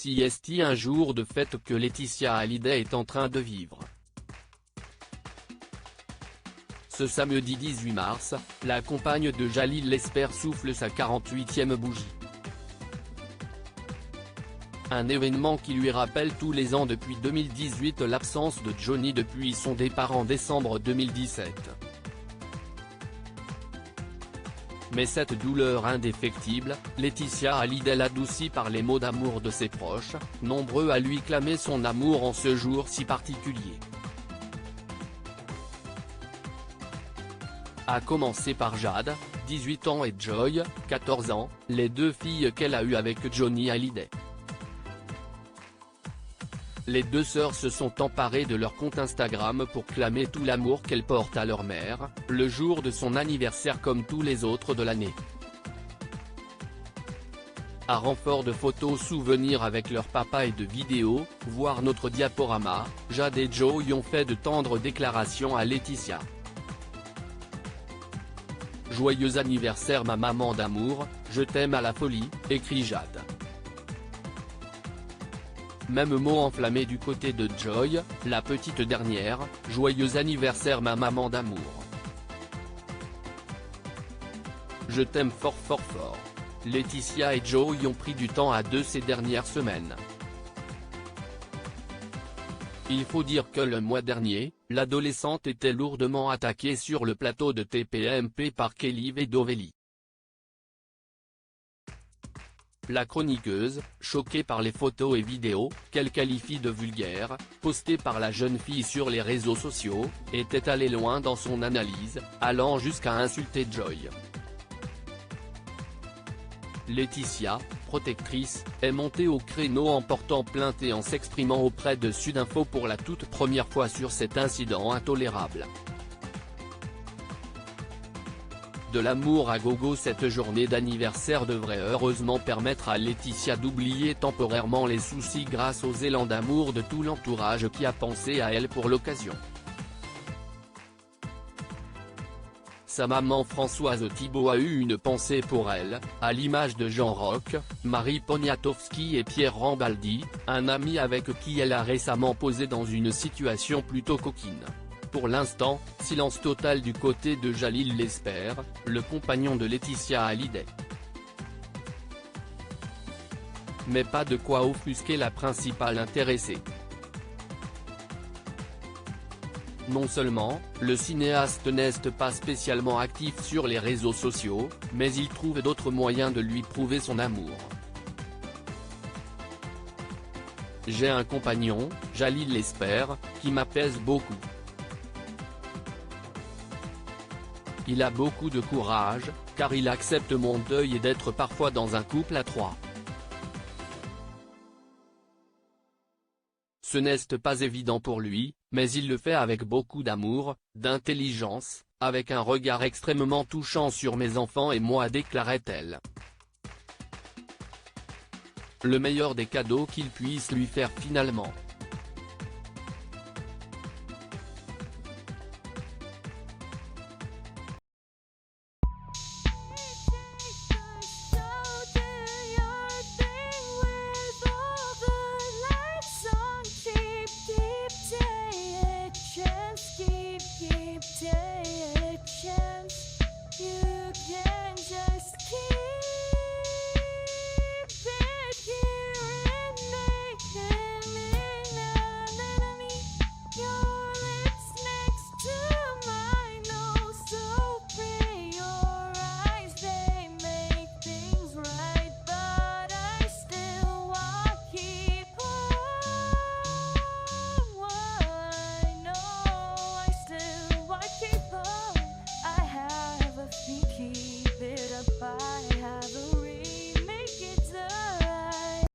Siesti un jour de fête que Laetitia Hallyday est en train de vivre. Ce samedi 18 mars, la compagne de Jalil Lesper souffle sa 48e bougie. Un événement qui lui rappelle tous les ans depuis 2018 l'absence de Johnny depuis son départ en décembre 2017. Mais cette douleur indéfectible, Laetitia Hallyday l'adoucit par les mots d'amour de ses proches, nombreux à lui clamer son amour en ce jour si particulier. À commencer par Jade, 18 ans et Joy, 14 ans, les deux filles qu'elle a eues avec Johnny Hallyday. Les deux sœurs se sont emparées de leur compte Instagram pour clamer tout l'amour qu'elles portent à leur mère, le jour de son anniversaire comme tous les autres de l'année. À renfort de photos souvenirs avec leur papa et de vidéos, voir notre diaporama, Jade et Joy ont fait de tendres déclarations à Laetitia. Joyeux anniversaire ma maman d'amour, je t'aime à la folie, écrit Jade. Même mot enflammé du côté de Joy, la petite dernière, joyeux anniversaire ma maman d'amour. Je t'aime fort fort fort. Laetitia et Joy ont pris du temps à deux ces dernières semaines. Il faut dire que le mois dernier, l'adolescente était lourdement attaquée sur le plateau de TPMP par Kelly Vedovelli. La chroniqueuse, choquée par les photos et vidéos, qu'elle qualifie de vulgaires, postées par la jeune fille sur les réseaux sociaux, était allée loin dans son analyse, allant jusqu'à insulter Joy. Laetitia, protectrice, est montée au créneau en portant plainte et en s'exprimant auprès de Sudinfo pour la toute première fois sur cet incident intolérable. De l'amour à gogo. Cette journée d'anniversaire devrait heureusement permettre à Laetitia d'oublier temporairement les soucis grâce aux élans d'amour de tout l'entourage qui a pensé à elle pour l'occasion. Sa maman Françoise Thibault a eu une pensée pour elle, à l'image de Jean Roch, Marie Poniatowski et Pierre Rambaldi, un ami avec qui elle a récemment posé dans une situation plutôt coquine. Pour l'instant, silence total du côté de Jalil Lesper, le compagnon de Laetitia Hallyday. Mais pas de quoi offusquer la principale intéressée. Non seulement, le cinéaste n'est pas spécialement actif sur les réseaux sociaux, mais il trouve d'autres moyens de lui prouver son amour. J'ai un compagnon, Jalil Lesper, qui m'apaise beaucoup. Il a beaucoup de courage, car il accepte mon deuil et d'être parfois dans un couple à trois. Ce n'est pas évident pour lui, mais il le fait avec beaucoup d'amour, d'intelligence, avec un regard extrêmement touchant sur mes enfants et moi, déclarait-elle. Le meilleur des cadeaux qu'il puisse lui faire finalement.